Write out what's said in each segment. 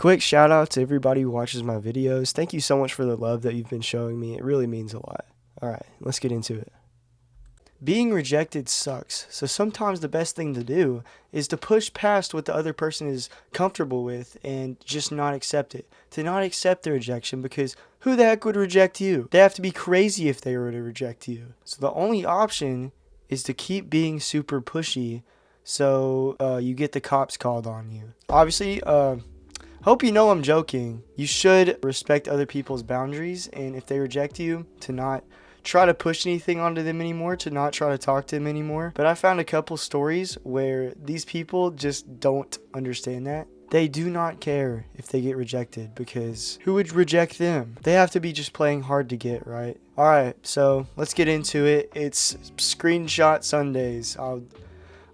Quick shout out to everybody who watches my videos. Thank you so much for the love that you've been showing me. It really means a lot. Alright, let's get into it. Being rejected sucks, so sometimes the best thing to do is to push past what the other person is comfortable with and just not accept it. To not accept the rejection, because who the heck would reject you? They have to be crazy if they were to reject you. So the only option is to keep being super pushy so you get the cops called on you. Obviously, hope you know I'm joking. You should respect other people's boundaries, and if they reject you, to not try to push anything onto them anymore, to not try to talk to them anymore. But I found a couple stories where these people just don't understand that. They do not care if they get rejected, because who would reject them? They have to be just playing hard to get, right? Alright, so let's get into it. It's Screenshot Sundays.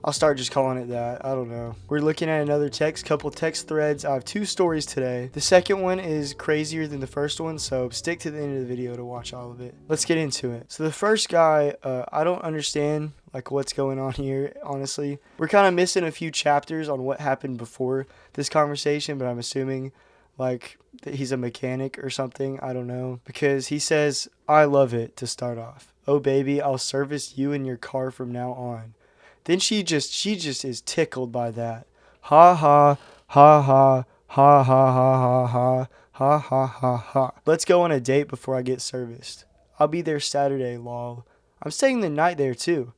I'll start just calling it that. I don't know. We're looking at another couple text threads. I have 2 stories today. The second one is crazier than the first one, so stick to the end of the video to watch all of it. Let's get into it. So the first guy, I don't understand like what's going on here, honestly. We're kind of missing a few chapters on what happened before this conversation, but I'm assuming like that he's a mechanic or something. I don't know. Because he says, "I love it," to start off. "Oh baby, I'll service you and your car from now on." Then she just is tickled by that. Ha ha ha ha ha ha ha ha ha ha ha ha ha. Let's go on a date before I get serviced. I'll be there Saturday, lol. I'm staying the night there too.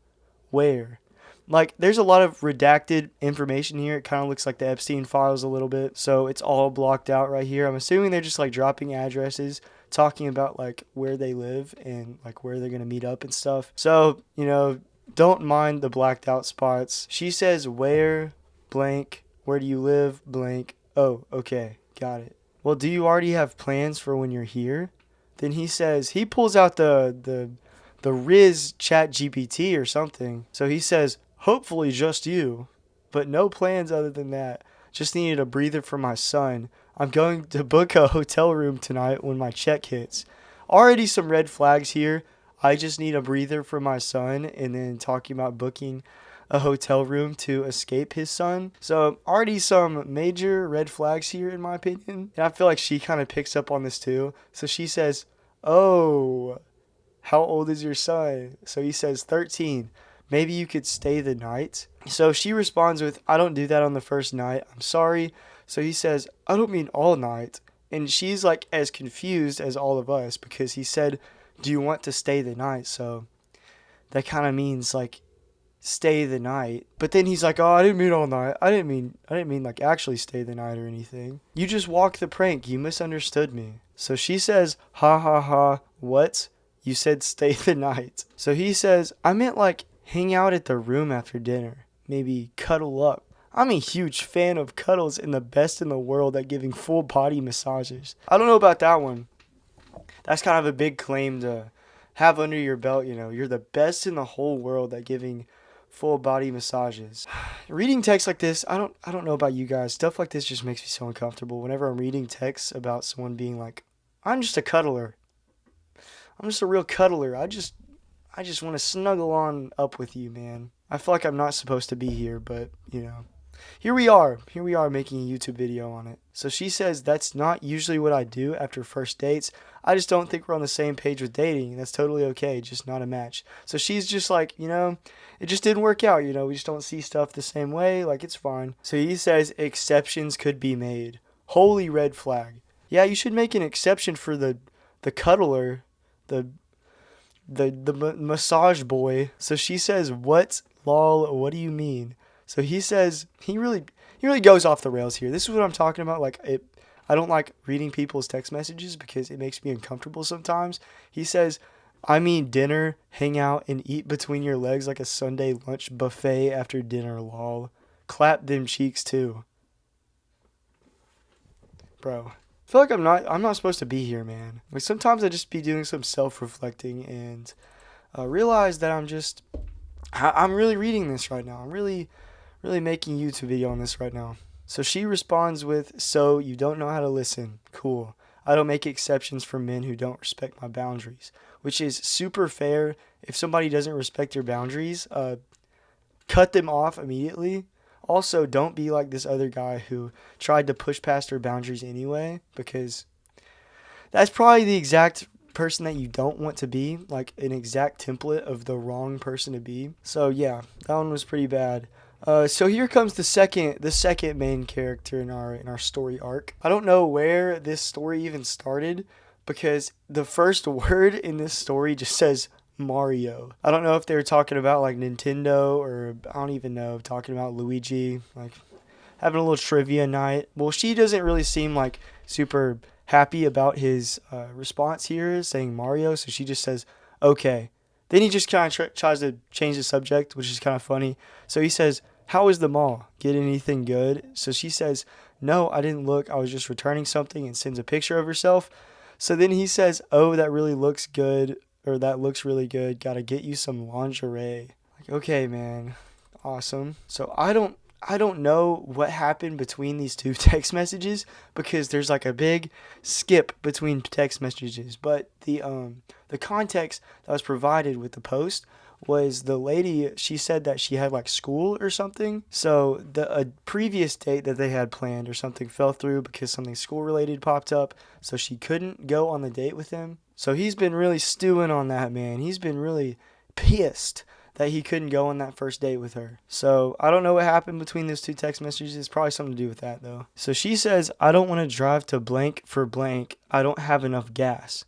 Where? Like, there's a lot of redacted information here. It kind of looks like the Epstein files a little bit. So it's all blocked out right here. I'm assuming they're just like dropping addresses, talking about like where they live and like where they're going to meet up and stuff. So, you know, don't mind the blacked out spots. She says, where, blank, where do you live, blank. Oh, okay, got it. Well, do you already have plans for when you're here? Then he says, he pulls out the Riz chat GPT or something. So he says, hopefully just you, but no plans other than that. Just needed a breather for my son. I'm going to book a hotel room tonight when my check hits. Already some red flags here. I just need a breather for my son, and then talking about booking a hotel room to escape his son. So already some major red flags here in my opinion. And I feel like she kind of picks up on this too. So she says, "Oh, how old is your son?" So he says 13. "Maybe you could stay the night." So she responds with, "I don't do that on the first night. I'm sorry." So he says, "I don't mean all night." And she's like as confused as all of us, because he said, "Do you want to stay the night?" So that kind of means like stay the night. But then he's like, "Oh, I didn't mean all night. I didn't mean like actually stay the night or anything. You just walked the prank. You misunderstood me." So she says, "Ha ha ha. What? You said stay the night." So he says, "I meant like hang out at the room after dinner. Maybe cuddle up." I'm a huge fan of cuddles and the best in the world at giving full body massages. I don't know about that one. That's kind of a big claim to have under your belt, you know. You're the best in the whole world at giving full body massages. Reading text like this, I don't know about you guys. Stuff like this just makes me so uncomfortable. Whenever I'm reading texts about someone being like, "I'm just a cuddler. I'm just a real cuddler. I just want to snuggle on up with you, man." I feel like I'm not supposed to be here, but, you know. Here we are making a YouTube video on it. So she says, "That's not usually what I do after first dates. I just don't think we're on the same page with dating. That's totally okay, just not a match." So she's just like, you know, it just didn't work out, you know, we just don't see stuff the same way, like it's fine. So he says exceptions could be made. Holy red flag. Yeah, you should make an exception for the cuddler, the massage boy. So she says, "What? Lol, what do you mean?" So he says, he really goes off the rails here. This is what I'm talking about. Like, I don't like reading people's text messages because it makes me uncomfortable sometimes. He says, "I mean dinner, hang out, and eat between your legs like a Sunday lunch buffet after dinner, lol. Clap them cheeks too." Bro, I feel like I'm not supposed to be here, man. Like, sometimes I just be doing some self-reflecting and realize that I'm really reading this right now. I'm really making a YouTube video on this right now. So she responds with, "So you don't know how to listen. Cool. I don't make exceptions for men who don't respect my boundaries." Which is super fair. If somebody doesn't respect your boundaries, cut them off immediately. Also, don't be like this other guy who tried to push past her boundaries anyway, because that's probably the exact person that you don't want to be, like an exact template of the wrong person to be. So yeah, that one was pretty bad. So here comes the second main character in our story arc. I don't know where this story even started because the first word in this story just says Mario. I don't know if they were talking about like Nintendo, or I don't even know, talking about Luigi, like having a little trivia night. Well, she doesn't really seem like super happy about his response here, saying Mario, so she just says, okay. Then he just kind of tries to change the subject, which is kind of funny. So he says, how was the mall? Get anything good? So she says, no, I didn't look. I was just returning something, and sends a picture of herself. So then he says, oh, that really looks good, or that looks really good. Gotta get you some lingerie. Like, okay, man. Awesome. So I don't know what happened between these two text messages because there's like a big skip between text messages. But the context that was provided with the post was the lady, she said that she had like school or something. So the a previous date that they had planned or something fell through because something school related popped up. So she couldn't go on the date with him. So he's been really stewing on that, man. He's been really pissed that he couldn't go on that first date with her. So I don't know what happened between those two text messages. It's probably something to do with that though. So she says, I don't want to drive to blank for blank. I don't have enough gas.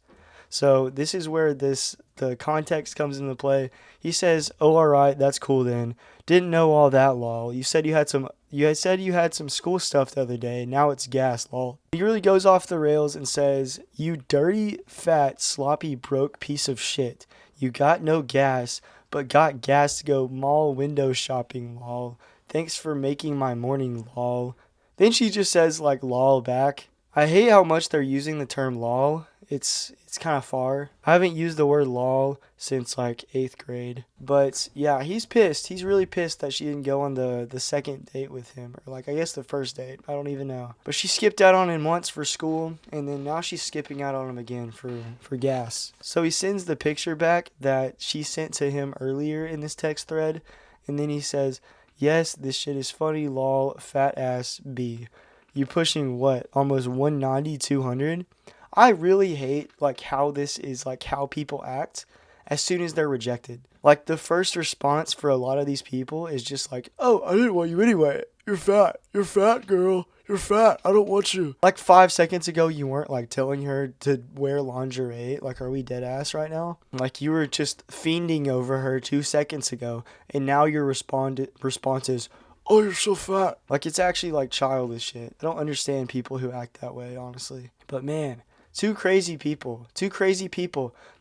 So this is where the context comes into play. He says, "Oh, all right, that's cool then. Didn't know all that, lol. You said you had some school stuff the other day. Now it's gas, lol." He really goes off the rails and says, "You dirty, fat, sloppy, broke piece of shit. You got no gas, but got gas to go mall window shopping, lol. Thanks for making my morning, lol." Then she just says like lol back. I hate how much they're using the term lol. It's kind of far. I haven't used the word lol since like 8th grade. But yeah, he's pissed. He's really pissed that she didn't go on the second date with him. Or like I guess the first date. I don't even know. But she skipped out on him once for school, and then now she's skipping out on him again for gas. So he sends the picture back that she sent to him earlier in this text thread, and then he says, yes, this shit is funny, lol, fat ass B. You pushing what? Almost 190, 200? I really hate like how this is like how people act as soon as they're rejected. Like the first response for a lot of these people is just like, "Oh, I didn't want you anyway. You're fat. You're fat, girl. You're fat. I don't want you." Like 5 seconds ago, you weren't like telling her to wear lingerie. Like, are we dead ass right now? Like you were just fiending over her 2 seconds ago, and now your response is, "Oh, you're so fat." Like it's actually like childish shit. I don't understand people who act that way, honestly. But man, two crazy people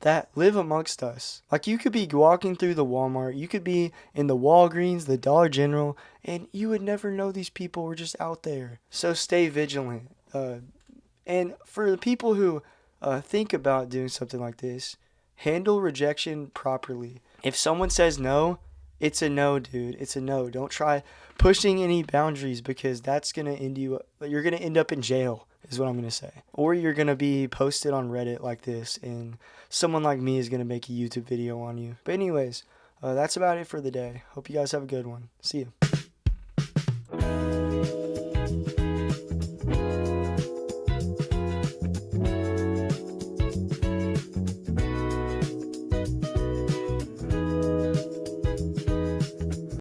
that live amongst us. Like you could be walking through the Walmart, you could be in the Walgreens, the Dollar General, and you would never know these people were just out there. So stay vigilant. And for the people who think about doing something like this, handle rejection properly. If someone says no, it's a no, dude. It's a no. Don't try pushing any boundaries because that's going to you're going to end up in jail, is what I'm going to say. Or you're going to be posted on Reddit like this, and someone like me is going to make a YouTube video on you. But anyways, that's about it for the day. Hope you guys have a good one. See you.